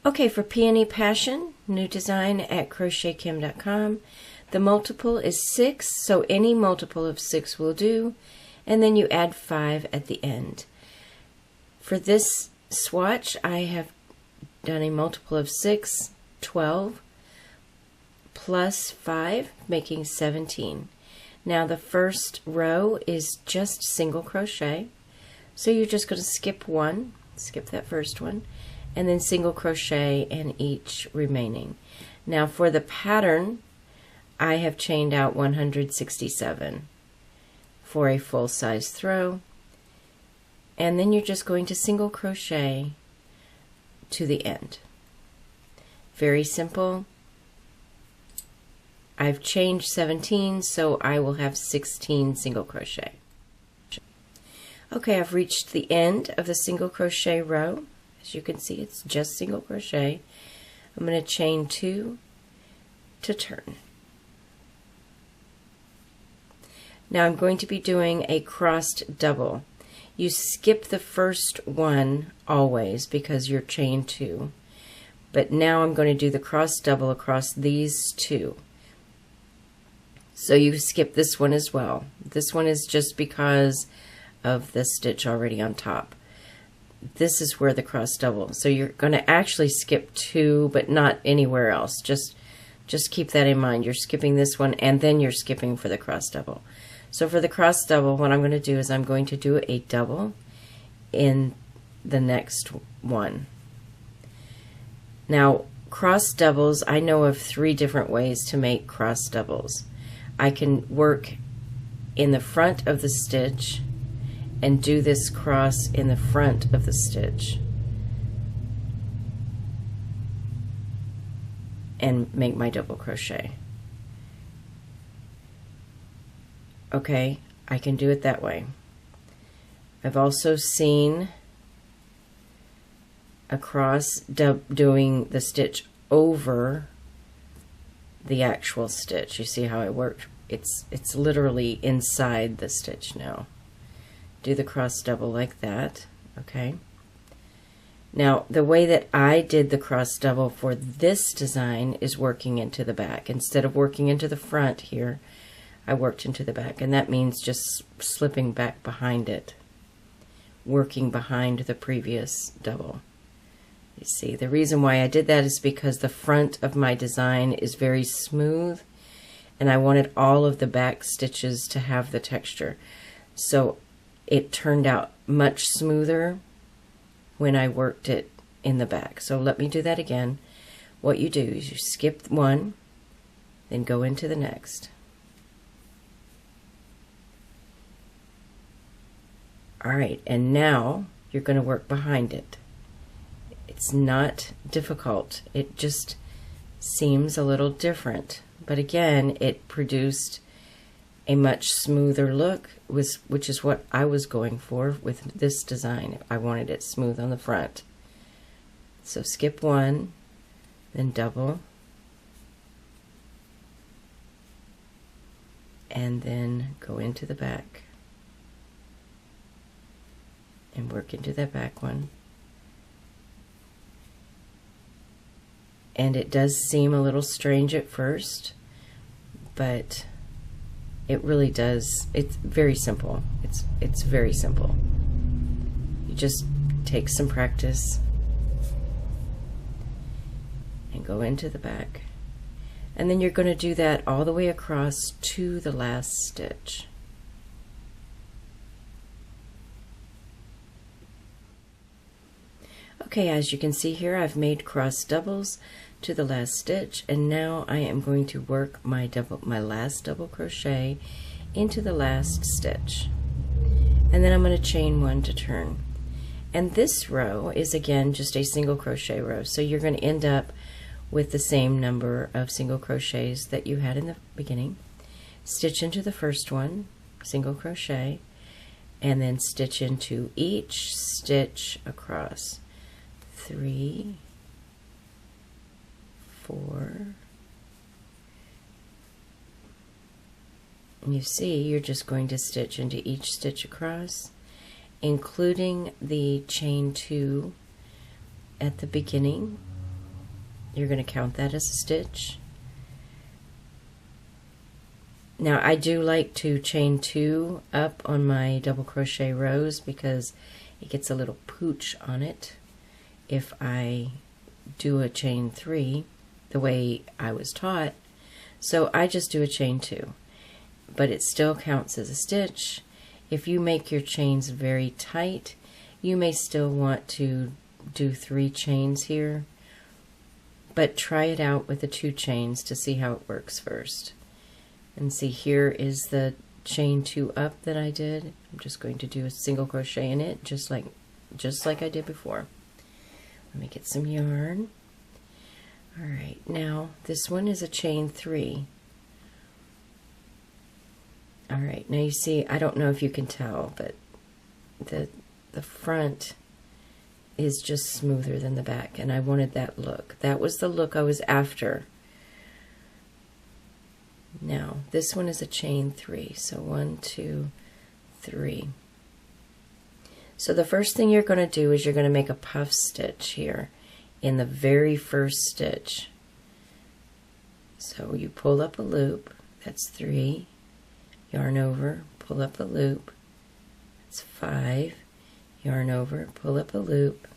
Okay, for Peony Passion, new design at CrochetKim.com. The multiple is 6, so any multiple of 6 will do, and then you add 5 at the end. For this swatch, I have done a multiple of 6, 12, plus 5, making 17. Now the first row is just single crochet, so you're just going to skip one, skip that first one, and then single crochet in each remaining. Now for the pattern, I have chained out 167 for a full size throw, and then you're just going to single crochet to the end. Very simple. I've changed 17, so I will have 16 single crochet. Okay, I've reached the end of the single crochet row. As you can see, it's just single crochet. I'm going to chain 2 to turn. Now I'm going to be doing a crossed double. You skip the first one always because you're chained 2. But now I'm going to do the cross double across these 2. So you skip this one as well. This one is just because of the stitch already on top. This is where the cross double. So you're going to actually skip 2, but not anywhere else. Just keep that in mind. You're skipping this one, and then you're skipping for the cross double. So for the cross double, what I'm going to do is I'm going to do a double in the next one. Now, cross doubles, I know of 3 different ways to make cross doubles. I can work in the front of the stitch and do this cross in the front of the stitch and make my double crochet. Okay, I can do it that way. I've also seen a cross doing the stitch over the actual stitch. You see how it worked? It's literally inside the stitch now. Do the cross double like that, okay? Now, the way that I did the cross double for this design is working into the back. Instead of working into the front here, I worked into the back, and that means just slipping back behind it, working behind the previous double. You see, the reason why I did that is because the front of my design is very smooth, and I wanted all of the back stitches to have the texture. So it turned out much smoother when I worked it in the back. So let me do that again. What you do is you skip one, then go into the next. All right, and now you're going to work behind it. It's not difficult. It just seems a little different. But again, it produced a much smoother look, which is what I was going for with this design. I wanted it smooth on the front. So skip one, then double, and then go into the back and work into that back one. And it does seem a little strange at first, but it really does. It's very simple. It's very simple. You just take some practice and go into the back. And then you're going to do that all the way across to the last stitch. Okay, as you can see here, I've made cross doubles to the last stitch, and now I am going to work my last double crochet into the last stitch, and then I'm going to chain 1 to turn. And this row is again just a single crochet row, so you're going to end up with the same number of single crochets that you had in the beginning. Stitch into the first one, single crochet, and then stitch into each stitch across. 3, 4, and you see you're just going to stitch into each stitch across, including the chain 2 at the beginning you're going to count that as a stitch. Now I do like to chain 2 up on my double crochet rows because it gets a little pooch on it if I do a chain 3 the way I was taught. So I just do a chain 2, but it still counts as a stitch. If you make your chains very tight, you may still want to do 3 chains here, but try it out with the 2 chains to see how it works first. And see, here is the chain 2 up that I did. I'm just going to do a single crochet in it, just like I did before. Let me get some yarn. All right, now this one is a chain 3. All right, now you see, I don't know if you can tell, but the front is just smoother than the back, and I wanted that look. That was the look I was after. Now, this one is a chain 3, so 1, 2, 3. So the first thing you're going to do is you're going to make a puff stitch here in the very first stitch. So you pull up a loop, that's 3, yarn over, pull up a loop, that's 5, yarn over, pull up a loop,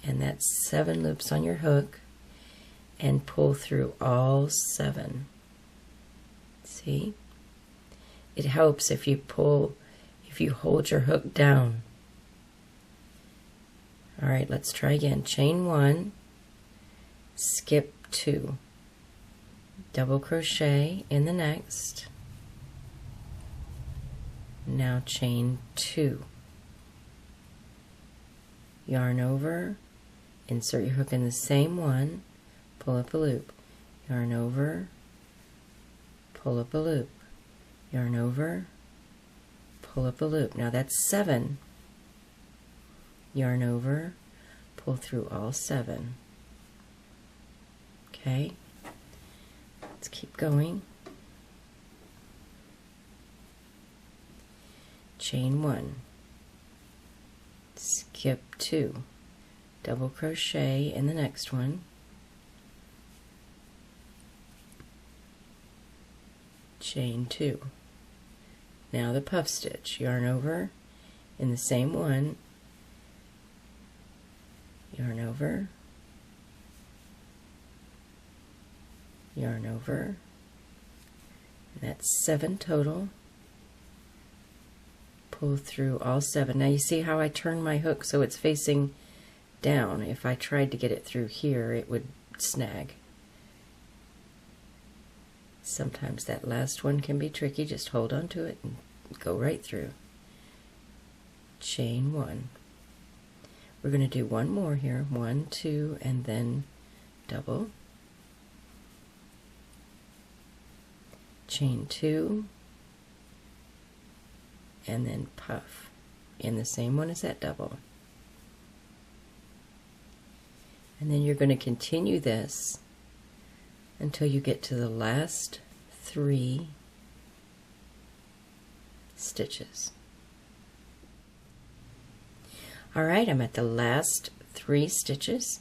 and that's 7 loops on your hook, and pull through all 7. See? It helps if you hold your hook down. All right, let's try again. Chain 1, skip 2, double crochet in the next. Now chain 2, yarn over, insert your hook in the same one, pull up a loop, yarn over, pull up a loop, yarn over, pull up a loop. Now that's 7. Yarn over, pull through all 7. Okay, let's keep going. Chain 1, skip 2, double crochet in the next one, chain 2. Now the puff stitch, yarn over in the same one, yarn over, yarn over, and that's 7 total. Pull through all 7. Now you see how I turn my hook so it's facing down. If I tried to get it through here, it would snag. Sometimes that last one can be tricky. Just hold on to it and go right through. Chain 1. We're going to do one more here. 1, 2, and then double. Chain 2. And then puff in the same one as that double. And then you're going to continue this until you get to the last 3 stitches. All right, I'm at the last 3 stitches.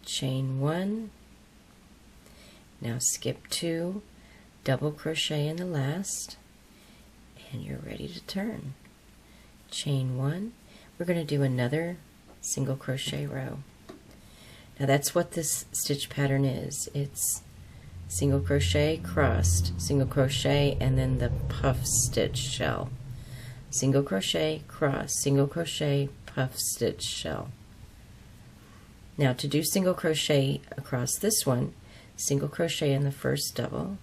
Chain 1, now skip 2, double crochet in the last, and you're ready to turn. Chain 1, we're going to do another single crochet row. Now that's what this stitch pattern is. It's single crochet, crossed, single crochet, and then the puff stitch shell. Single crochet, cross, single crochet, puff stitch shell. Now to do single crochet across this one, single crochet in the first double,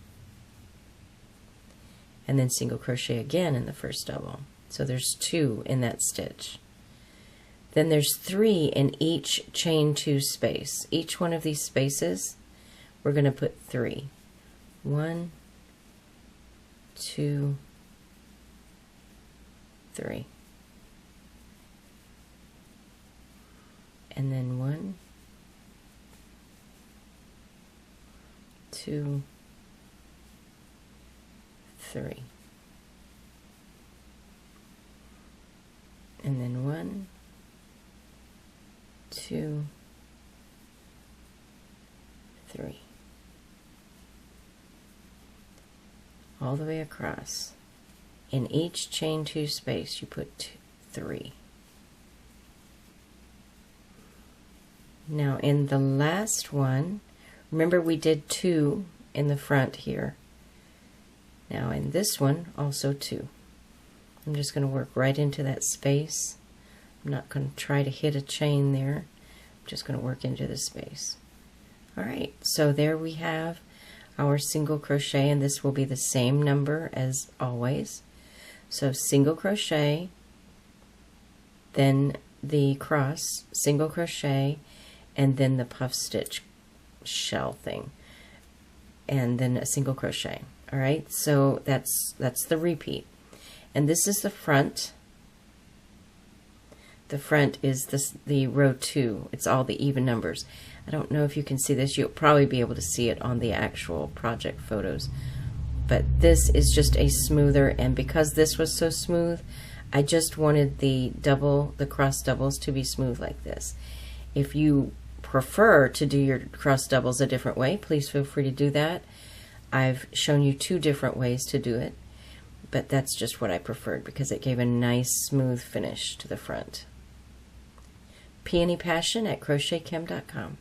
and then single crochet again in the first double. So there's 2 in that stitch. Then there's 3 in each chain 2 space. Each one of these spaces, we're going to put 3. 1, 2, 3. And then 1, 2, 3. And then 1, 2, 3. All the way across. In each chain 2 space, you put 3. Now in the last one, remember we did 2 in the front here. Now in this one, also 2. I'm just going to work right into that space. I'm not going to try to hit a chain there. I'm just going to work into the space. Alright, so there we have our single crochet, and this will be the same number as always. So single crochet, then the cross, single crochet, and then the puff stitch shell thing, and then a single crochet. All right, so that's the repeat, and this is the front. The front is the row 2. It's all the even numbers. I don't know if you can see this. You'll probably be able to see it on the actual project photos, but this is just a smoother, and because this was so smooth, I just wanted the cross doubles to be smooth like this. If you prefer to do your cross doubles a different way, please feel free to do that. I've shown you 2 different ways to do it, but that's just what I preferred because it gave a nice smooth finish to the front. Peony Passion at CrochetKim.com.